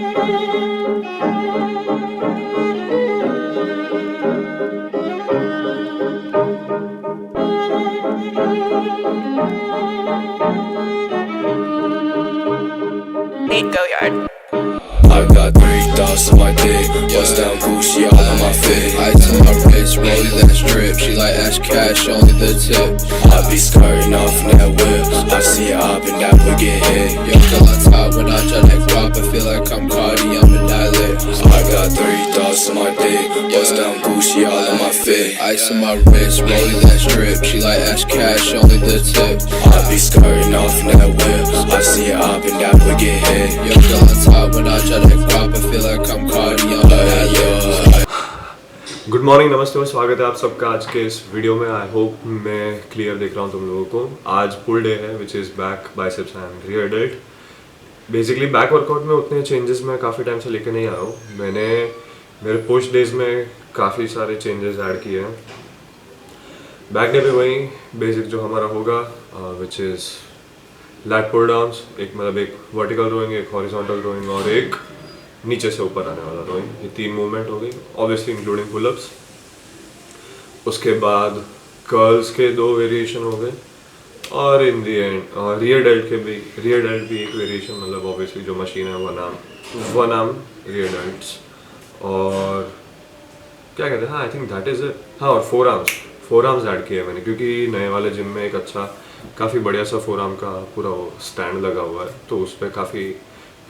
Go yard. I got 3 thoughts on my dick, bust down Gucci all on my fit. Ice on my wrist, rolling that strip. She like Ash Cash, only the tip. I be skirting off in that whip. I see her up and down, we get hit. Yo, still on top when I try like rock. I feel like I'm Cardi, I'm a dialect. I got 3 thoughts on my dick, bust down Gucci all on my fit. Ice on my wrist, rolling that strip. She like Ash Cash, only the tip. I be skirting off in that whip. I see her up and down, we get hit. Yo, still on top when I try like rock. I feel like I'm Cardi, I'm a dialect. Good morning, नमस्ते और स्वागत है आप सबका आज के इस video में। आई होप मैं क्लियर देख रहा हूँ तुम लोगों को। आज पुल डे है which is back biceps and rear dealt. Basically back workout में उतने चेंजेस मैं काफ़ी टाइम से लेके नहीं आया हूँ। मैंने मेरे पुश डेज में काफ़ी सारे चेंजेस ऐड किए हैं। बैक डे पे वही बेसिक जो हमारा होगा which is lat pull downs, एक मतलब एक वर्टिकल रोइंग, एक हॉरिजॉन्टल रोइंग और एक नीचे से ऊपर आने वाला रोइंग। ये 3 मूवमेंट हो गई, ऑब्वियसली इंक्लूडिंग पुलअप्स। उसके बाद कर्ल्स के 2 वेरिएशन हो गए और इन दी एंड रियर डेल्ट भी एक वेरिएशन, मतलब ऑब्वियसली जो मशीन है वन आर्म रियर डेल्ट्स। और क्या कहते हैं, हाँ I think that is it. हाँ, और फोर आर्म्स ऐड किए मैंने क्योंकि नए वाले जिम में एक अच्छा काफ़ी बढ़िया सा 4 आर्म का पूरा वो स्टैंड लगा हुआ है, तो उस पर काफ़ी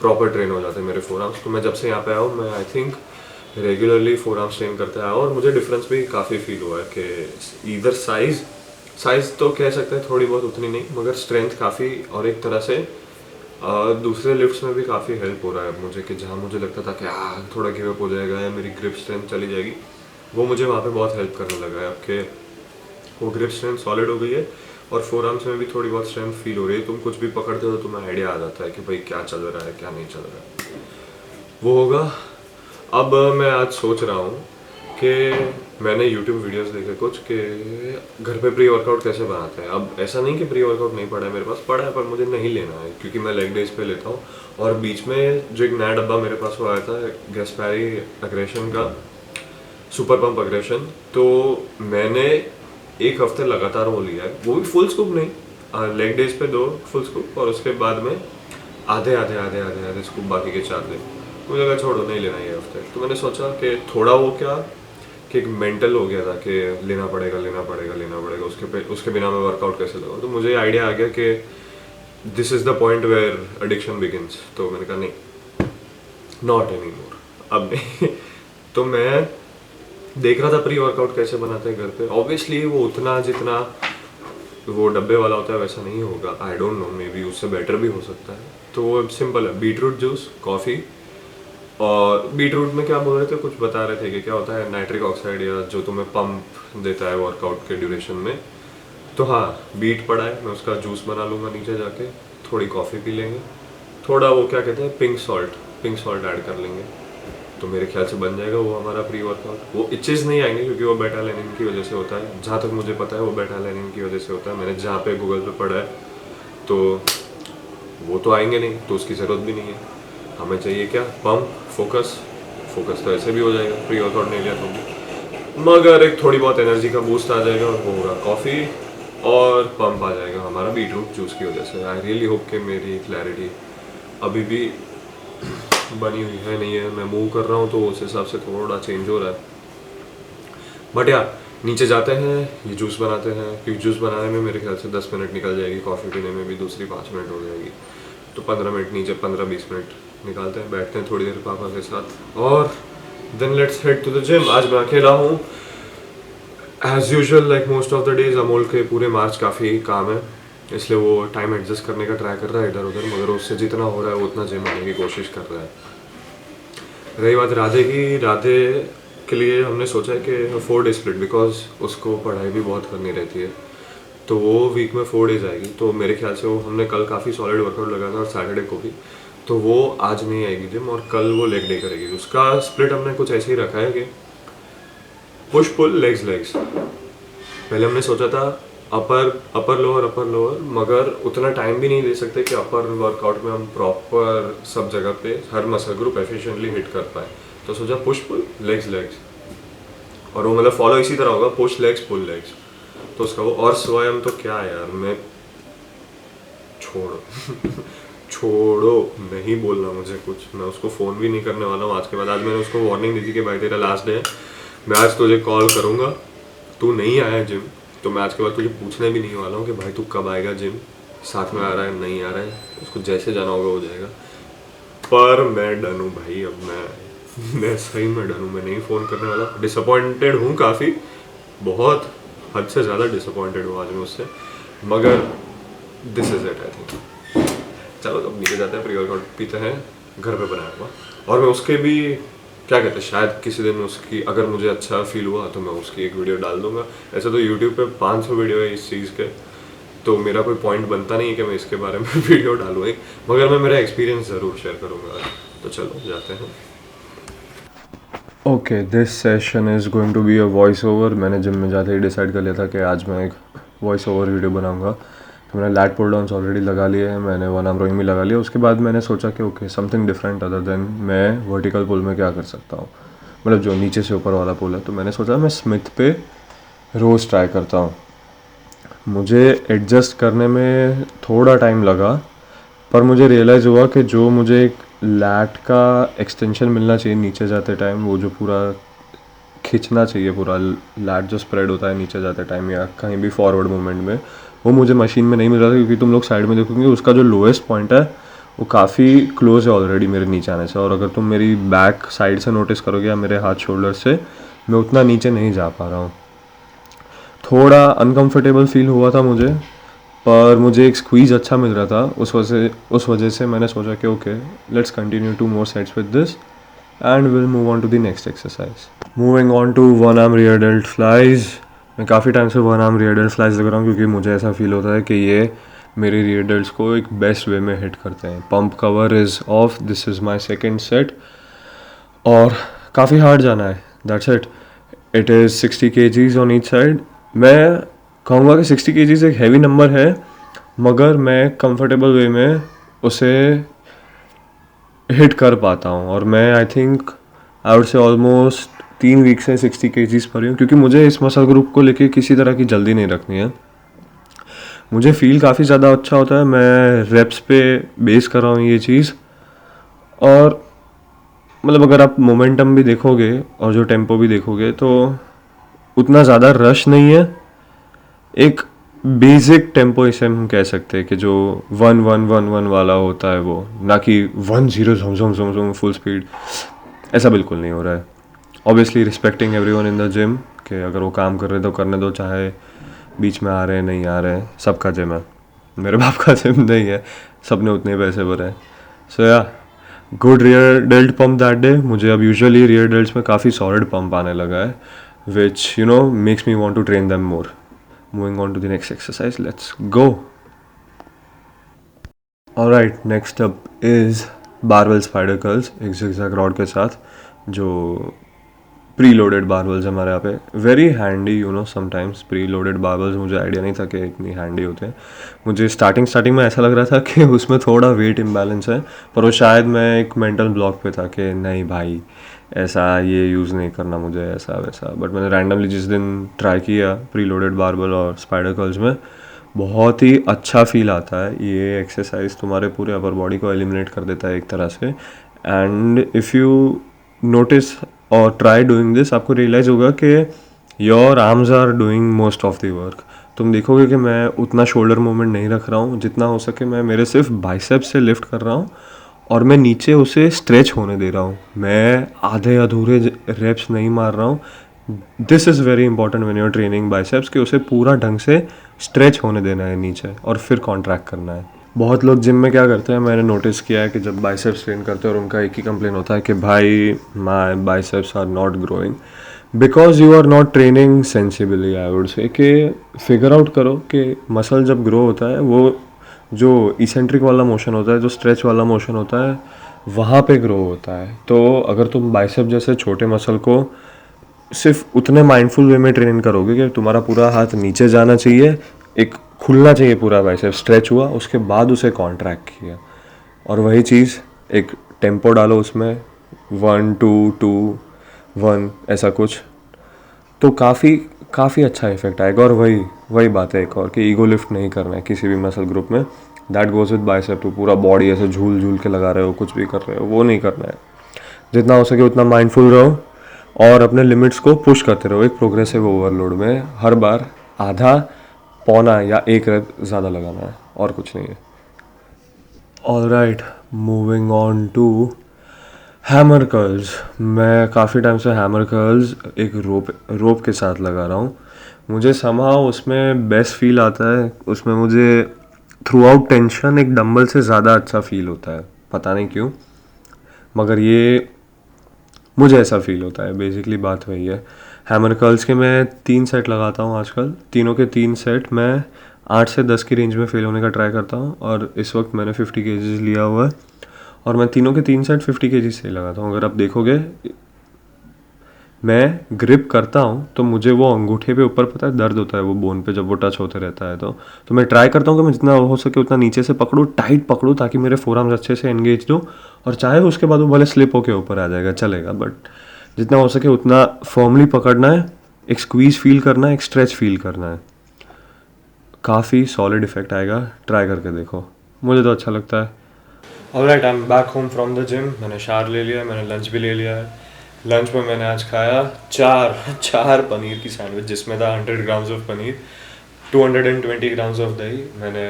प्रॉपर ट्रेन हो जाते हैं मेरे 4 आर्म्स। तो मैं जब से यहाँ पे आया हूँ मैं I think regularly 4 arms train करता आया और मुझे डिफरेंस भी काफ़ी फील हुआ है कि इधर साइज़ तो कह सकते हैं थोड़ी बहुत, उतनी नहीं, मगर स्ट्रेंथ काफ़ी, और एक तरह से दूसरे लिफ्ट्स में भी काफ़ी हेल्प हो रहा है मुझे कि जहाँ मुझे लगता था कि थोड़ा गिव अप हो जाएगा या मेरी ग्रिप स्ट्रेंथ चली जाएगी, वो मुझे वहाँ पे बहुत हेल्प करने लगा है। अब के वो ग्रिप स्ट्रेंथ सॉलिड हो गई है और 4 आर्म्स में भी थोड़ी बहुत स्ट्रेंथ फील हो रही है। तुम कुछ भी पकड़ते हो तो तुम्हें आइडिया आ जाता है कि भाई क्या चल रहा है क्या नहीं चल रहा है, वो होगा। अब मैं आज सोच रहा हूँ कि मैंने YouTube वीडियोस देखे कुछ कि घर पे प्री वर्कआउट कैसे बनाते हैं। अब ऐसा नहीं कि प्री वर्कआउट नहीं पड़ा है, मेरे पास पड़ा है, पर मुझे नहीं लेना है क्योंकि मैं लेग डेज पे लेता हूँ। और बीच में जो एक नया डब्बा मेरे पास वो आया था गैस्पैरी अग्रेशन का, सुपर पंप अग्रेशन, तो मैंने 1 हफ्ते लगातार वो लिया है। वो भी फुल स्कूप नहीं, लेग डेज पे 2 फुल स्कूप और उसके बाद में आधे स्कूप बाकी के 4 दिन। मुझे लगा छोड़ो नहीं लेना ये हफ्ते। तो मैंने सोचा कि थोड़ा वो क्या कि एक मेंटल हो गया था कि लेना पड़ेगा, उसके बिना मैं वर्कआउट कैसे लगाऊं। तो मुझे आइडिया आ गया कि this is the point where addiction begins. तो मैंने कहा नहीं, नॉट एनी मोर, अब नहीं। तो मैं देख रहा था प्री वर्कआउट कैसे बनाते हैं घर पे। ऑब्वियसली वो उतना जितना वो डब्बे वाला होता है वैसा नहीं होगा, I don't know, may be उससे बेटर भी हो सकता है। तो वो सिंपल है, बीटरूट जूस, कॉफ़ी, और बीटरूट में क्या बोल रहे थे, कुछ बता रहे थे कि क्या होता है नाइट्रिक ऑक्साइड या जो तुम्हें पंप देता है वर्कआउट के ड्यूरेशन में। तो हाँ, बीट पड़ा है, मैं उसका जूस बना लूँगा नीचे जाके, थोड़ी कॉफ़ी पी लेंगे, थोड़ा वो क्या कहते हैं पिंक सॉल्ट ऐड कर लेंगे, तो मेरे ख्याल से बन जाएगा वो हमारा प्री वर्कआउट। वो इचेस नहीं आएंगे क्योंकि वो बेटा लेनिन की वजह से होता है, जहाँ तक मुझे पता है वो बेटा लेनिन की वजह से होता है। मैंने जहाँ पे गूगल पे पढ़ा है तो वो तो आएंगे नहीं, तो उसकी ज़रूरत भी नहीं है। हमें चाहिए क्या, पंप, फोकस तो ऐसे भी हो जाएगा प्री वर्कआउट नहीं लिया तो भी, मगर एक थोड़ी बहुत एनर्जी का बूस्ट आ जाएगा और वो होगा कॉफ़ी, और पंप आ जाएगा हमारा बीटरूट जूस की वजह से। आई रियली होप कि मेरी क्लैरिटी अभी भी बनी हुई है नहीं है, मैं मूव कर रहा हूँ तो उस हिसाब से थोड़ा चेंज हो रहा है। बट यार नीचे जाते हैं, ये जूस बनाते हैं, क्योंकि जूस बनाने में मेरे ख्याल से 10 मिनट निकल जाएगी, कॉफ़ी पीने में भी दूसरी 5 मिनट हो जाएगी, तो 15 मिनट नीचे 15-20 मिनट निकालते हैं, बैठते हैं थोड़ी देर पापा के साथ, और then let's head to the gym. आज मैं अकेला हूँ as usual, like most of the days. Amol के पूरे मार्च काफ़ी काम है, इसलिए वो टाइम एडजस्ट करने का ट्राई कर रहा है इधर उधर, मगर उससे जितना हो रहा है उतना जिम आने की कोशिश कर रहा है। रही बात राधे की, राधे के लिए हमने सोचा है कि 4 डे स्प्लिट, बिकॉज उसको पढ़ाई भी बहुत करनी रहती है, तो वो वीक में 4 डेज आएगी। तो मेरे ख्याल से वो हमने कल काफ़ी सॉलिड वर्कआउट लगाया था और सैटरडे को भी, तो वो आज नहीं आएगी जिम और कल वो लेग डे करेगी। उसका स्प्लिट हमने कुछ ऐसे ही रखा है कि पुश पुल लेग्स। पहले हमने सोचा था अपर लोअर, मगर उतना टाइम भी नहीं दे सकते कि अपर वर्कआउट में हम प्रॉपर सब जगह पे हर मसल ग्रुप एफिशिएंटली हिट कर पाए। तो सोचा पुश पुल लेग्स, और वो मतलब फॉलो इसी तरह होगा, पुश लेग्स पुल लेग्स। तो उसका वो और स्वयं तो क्या है यार, मैं छोड़ो नहीं बोलना मुझे कुछ, मैं उसको फ़ोन भी नहीं करने वाला हूँ आज के बाद। आज मैंने उसको वार्निंग दी थी कि भाई तेरा लास्ट डे है, मैं आज तुझे कॉल करूँगा, तू नहीं आया जिम तो मैं आज के बाद तुझे पूछने भी नहीं वाला हूँ कि भाई तू कब आएगा जिम, साथ में आ रहा है नहीं आ रहा है, उसको जैसे जाना होगा हो जाएगा। पर मैं डन हूँ भाई, अब मैं सही में डन हूँ, मैं नहीं फ़ोन करने वाला। डिसअपॉइंटेड हूँ काफ़ी, बहुत हद से ज़्यादा डिसअपॉइंटेड हूँ आज मैं उससे, मगर this is it I think. चलो अब नीचे जाते हैं, प्री वर्कआउट पीते हैं, घर पे बनाया हुआ। और मैं उसके भी क्या कहते हैं, शायद किसी दिन उसकी अगर मुझे अच्छा फील हुआ तो मैं उसकी एक वीडियो डाल दूंगा। ऐसे तो यूट्यूब पे 500 वीडियो है इस चीज़ के, तो मेरा कोई पॉइंट बनता नहीं है कि मैं इसके बारे में वीडियो डालूँ एक, मगर मैं मेरा एक्सपीरियंस ज़रूर शेयर करूँगा। तो चलो जाते हैं। Okay, this session is going to be a voice over. मैंने जिम में जाते ही डिसाइड कर लिया था कि आज मैं एक वॉइस ओवर वीडियो बनाऊंगा। तो मैंने लैट पुल डाउन्स ऑलरेडी लगा लिए हैं, मैंने वन आर्म रोइंग भी लगा लिया। उसके बाद मैंने सोचा कि okay something different other than मैं वर्टिकल पुल में क्या कर सकता हूँ, मतलब जो नीचे से ऊपर वाला पुल है। तो मैंने सोचा मैं स्मिथ पे रोज़ ट्राई करता हूँ। मुझे एडजस्ट करने में थोड़ा टाइम लगा, पर मुझे रियलाइज़ हुआ कि जो मुझे एक लैट का एक्सटेंशन मिलना चाहिए नीचे जाते टाइम, वो जो पूरा खींचना चाहिए, पूरा लैट जो स्प्रेड होता है नीचे जाते टाइम या कहीं भी फॉरवर्ड मूवमेंट में, वो मुझे मशीन में नहीं मिल रहा था। क्योंकि तुम लोग साइड में देखोगे उसका जो लोएस्ट पॉइंट है वो काफ़ी क्लोज है ऑलरेडी मेरे नीचे आने से। और अगर तुम मेरी बैक साइड से नोटिस करोगे या मेरे हाथ शोल्डर से, मैं उतना नीचे नहीं जा पा रहा हूँ। थोड़ा अनकंफर्टेबल फील हुआ था मुझे, पर मुझे एक स्क्वीज़ अच्छा मिल रहा था। उस वजह से मैंने सोचा कि okay let's continue 2 more sets with this and we'll move on to the next exercise. Moving on to one arm rear delt flies. मैं काफ़ी टाइम से one arm rear dealt flies लग रहा हूँ, क्योंकि मुझे ऐसा फील होता है कि ये मेरे रियर डेल्ट्स को एक बेस्ट वे में हिट करते हैं। Pump cover is of, this is my second set और काफ़ी हार्ड जाना है, that's it. It is 60 kgs on each side. मैं कहूँगा कि 60 kgs एक हैवी नंबर है, मगर मैं कंफर्टेबल वे में उसे हिट कर पाता हूँ। और मैं I think I would say almost 3 week से 60 kgs पर हूँ, क्योंकि मुझे इस मसल ग्रुप को लेके किसी तरह की जल्दी नहीं रखनी है। मुझे फील काफ़ी ज़्यादा अच्छा होता है, मैं रेप्स पे बेस कर रहा हूँ ये चीज़। और मतलब अगर आप मोमेंटम भी देखोगे और जो टेम्पो भी देखोगे तो उतना ज़्यादा रश नहीं है, एक बेसिक टेम्पो इसे हम कह सकते हैं कि जो 1-1-1-1 वाला होता है वो, ना कि 1-0 झम फुल स्पीड, ऐसा बिल्कुल नहीं हो रहा है। Obviously respecting everyone in the gym, कि अगर वो काम कर रहे तो करने दो, चाहे बीच में आ रहे हैं नहीं आ रहे हैं, सबका जिम है, मेरे बाप का जिम नहीं है, सब ने उतने पैसे भरे हैं। सो या good rear dealt pump that day. मुझे अब यूजुअली रियर डेल्ट्स में काफ़ी सॉलिड पंप आने लगा है, which you know makes me want to train them more. Moving on to the next exercise, let's go. Alright, next up is barbell spider curls एक zigzag rod के साथ, जो pre loaded barbells हमारे यहाँ पे very handy, you know sometimes pre loaded barbells, मुझे idea नहीं था कि इतनी हैंडी होते हैं। मुझे स्टार्टिंग में ऐसा लग रहा था कि उसमें थोड़ा वेट इम्बैलेंस है, पर वो शायद मैं एक मेंटल ब्लॉक पे था कि नहीं भाई ऐसा ये यूज़ नहीं करना मुझे, ऐसा वैसा। बट मैंने रैंडमली जिस दिन ट्राई किया प्री लोडेड बारवेल और स्पाइडर कर्ल्स में, बहुत ही अच्छा फील आता है। ये एक्सरसाइज तुम्हारे पूरे अपर बॉडी को एलिमिनेट कर देता है एक तरह से। एंड इफ़ यू नोटिस और ट्राई डूइंग दिस, आपको रियलाइज़ होगा कि your arms are doing most of the work. तुम देखोगे कि मैं उतना शोल्डर मूवमेंट नहीं रख रहा हूँ, जितना हो सके मैं मेरे सिर्फ बाइसेप्स से लिफ्ट कर रहा हूँ और मैं नीचे उसे स्ट्रेच होने दे रहा हूँ, मैं आधे अधूरे रेप्स नहीं मार रहा हूँ। This is very important when you are training biceps, कि उसे पूरा ढंग से स्ट्रेच होने देना है नीचे और फिर कॉन्ट्रैक्ट करना है। बहुत लोग जिम में क्या करते हैं, मैंने नोटिस किया है कि जब बाइसेप्स ट्रेन करते हैं और उनका एक ही कंप्लेन होता है कि भाई my biceps are not growing because you are not training sensibly. I would say कि फिगर आउट करो कि मसल जब ग्रो होता है, वो जो इसेंट्रिक वाला मोशन होता है, जो स्ट्रेच वाला मोशन होता है, वहाँ पे ग्रो होता है। तो अगर तुम बाइसेप जैसे छोटे मसल को सिर्फ उतने माइंडफुल वे में ट्रेन करोगे कि तुम्हारा पूरा हाथ नीचे जाना चाहिए एक खुलना चाहिए पूरा बाइसेप, स्ट्रेच हुआ उसके बाद उसे कॉन्ट्रैक्ट किया, और वही चीज़ एक टेम्पो डालो उसमें 1 2 2 1 ऐसा कुछ, तो काफ़ी अच्छा इफेक्ट आएगा। और वही बात है एक और कि ईगो लिफ्ट नहीं करना है किसी भी मसल ग्रुप में, that goes with bicep too. पूरा बॉडी ऐसे झूल झूल के लगा रहे हो, कुछ भी कर रहे हो, वो नहीं करना है। जितना हो सके उतना माइंडफुल रहो और अपने लिमिट्स को पुश करते रहो एक प्रोग्रेसिव ओवरलोड में। हर बार आधा, पौना या एक रेप ज़्यादा लगाना है, और कुछ नहीं है। Alright, moving on to hammer curls. मैं काफ़ी टाइम से हैमर कर्ल्स एक रोप के साथ लगा रहा हूँ। मुझे समहाउ उसमें बेस्ट फील आता है, उसमें मुझे थ्रू आउट टेंशन एक डंबल से ज़्यादा अच्छा फील होता है, पता नहीं क्यों, मगर ये मुझे ऐसा फील होता है। बेसिकली बात वही है। हैमर कर्ल्स के मैं 3 सेट लगाता हूँ आजकल, तीनों के 3 सेट मैं 8 से 10 की रेंज में फेल होने का ट्राई करता हूँ, और इस वक्त मैंने 50 kg लिया हुआ है, और मैं तीनों के 3 सेट 50 kg से लगाता हूँ। अगर आप देखोगे मैं ग्रिप करता हूँ तो मुझे वो अंगूठे पे ऊपर पता है दर्द होता है, वो बोन पे जब वो टच होते रहता है, तो मैं ट्राई करता हूँ कि मैं जितना हो सके उतना नीचे से पकड़ूँ, टाइट पकड़ूँ, ताकि मेरे फोरआर्म्स अच्छे से एंगेज हो, और चाहे उसके बाद वो भले स्लिप होके ऊपर आ जाएगा चलेगा, बट जितना हो सके उतना फर्मली पकड़ना है, एक स्क्वीज फील करना है, एक स्ट्रेच फील करना है। काफ़ी सॉलिड इफेक्ट आएगा, ट्राई करके देखो, मुझे तो अच्छा लगता है। Alright, I am back home from the gym. मैंने शावर ले लिया, मैंने लंच भी ले लिया है। लंच में मैंने आज खाया चार पनीर की सैंडविच, जिसमें था 100 grams of paneer, 220 grams of दही। मैंने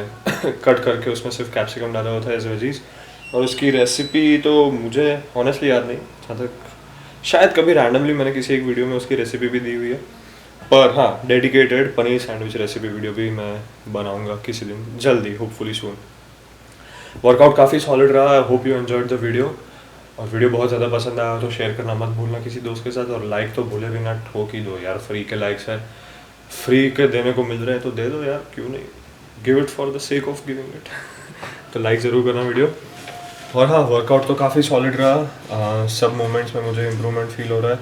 कट करके उसमें सिर्फ कैप्सिकम डाला हुआ था एज वेजीज, और उसकी रेसिपी तो मुझे ऑनेस्टली याद नहीं, जहाँ तक शायद कभी रैंडमली मैंने किसी एक वीडियो में उसकी रेसिपी भी दी हुई है, पर हाँ, dedicated paneer sandwich recipe video भी मैं बनाऊंगा किसी दिन जल्दी, होपफुली सून। वर्कआउट काफ़ी सॉलिड रहा, I hope you enjoyed the video. और वीडियो बहुत ज़्यादा पसंद आया तो शेयर करना मत भूलना किसी दोस्त के साथ, और लाइक तो भूले बिना ठोक ही दो यार, फ्री के लाइक्स है, फ्री के देने को मिल रहे हैं तो दे दो यार, क्यों नहीं, give it for the sake of giving it. तो लाइक ज़रूर करना वीडियो। और हाँ, वर्कआउट तो काफ़ी सॉलिड रहा, सब मोमेंट्स में मुझे इम्प्रूवमेंट फील हो रहा है,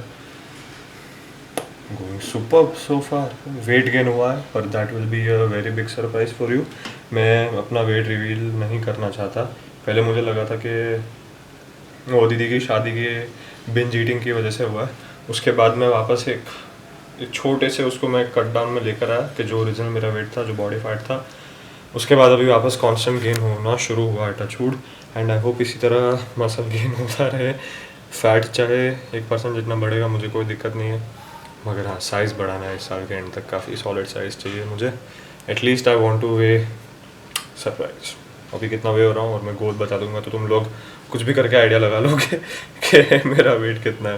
गोइंग सुपर्ब सो फार। वेट गेन हुआ है, पर that will be a very big surprise for you. मैं अपना वेट रिवील नहीं करना चाहता। पहले मुझे लगा था कि वो दीदी की शादी के बिंज ईटिंग की वजह से हुआ है, उसके बाद मैं वापस एक छोटे से उसको मैं कट डाउन में लेकर आया कि जो ओरिजिनल मेरा वेट था, जो बॉडी फैट था, उसके बाद अभी वापस कांस्टेंट गेन होना शुरू हुआ है, टचवुड, एंड आई होप इसी तरह मसल गेन होता रहे। फैट चाहे 1% जितना बढ़ेगा मुझे कोई दिक्कत नहीं है, मगर हाँ, साइज़ बढ़ाना है इस साल के एंड तक, काफ़ी सॉलिड साइज़ चाहिए मुझे, at least I want two way surprise. अभी कितना वे हो रहा हूँ और मैं गोल बता दूंगा तो तुम लोग कुछ भी करके आइडिया लगा लोगे कि मेरा वेट कितना है।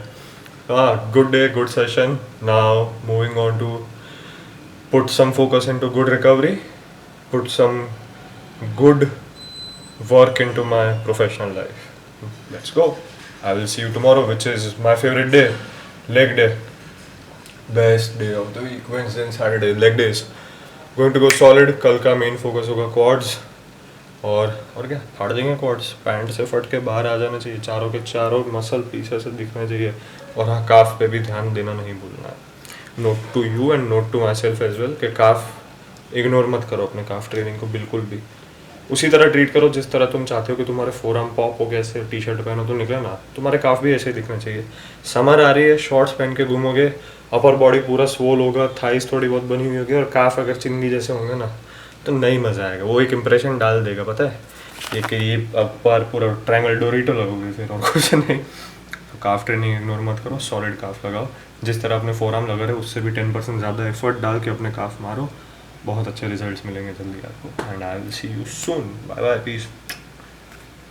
हाँ, good day, good session. Now moving on to put some focus into good recovery, put some good work into my professional life. Let's go. I will see you tomorrow, which is my favorite day, leg day. Best day of the week, Wednesday and Saturday, leg days. Going to go solid. कल का main focus होगा quads, और क्या, फाड़ देंगे quads, pant से फट के बाहर आ जाना चाहिए, चारों के चारों मसल पीछे से दिखने चाहिए। और हाँ, काफ पे भी ध्यान देना नहीं भूलना है। Note to you and note to my self as well, कि काफ इग्नोर मत करो अपने काफ ट्रेनिंग को, बिल्कुल भी उसी तरह ट्रीट करो जिस तरह तुम चाहते हो कि तुम्हारे फोरआर्म पॉप हो, कैसे टी शर्ट पहनो तो निकले ना, तुम्हारे काफ भी ऐसे ही दिखने चाहिए। समर आ रही है, शॉर्ट्स पहन के घूमोगे, अपर बॉडी पूरा स्वोल होगा, थाइस थोड़ी बहुत बनी हुई होगी, और काफ अगर चिंगी जैसे होंगे ना तो नहीं मज़ा आएगा। वो एक इंप्रेशन डाल देगा, पता है, ये कि ये अपर पूरा ट्रायंगल डोरिटो लगोगे फिर, और कुछ नहीं। तो काफ ट्रेनिंग इग्नोर मत करो, सॉलिड काफ लगाओ, जिस तरह अपने फोरआर्म लगा रहे हो उससे भी 10% ज़्यादा एफर्ट डाल के अपने काफ मारो, बहुत अच्छे रिजल्ट्स मिलेंगे जल्दी आपको। And I will see you soon, bye bye, piece.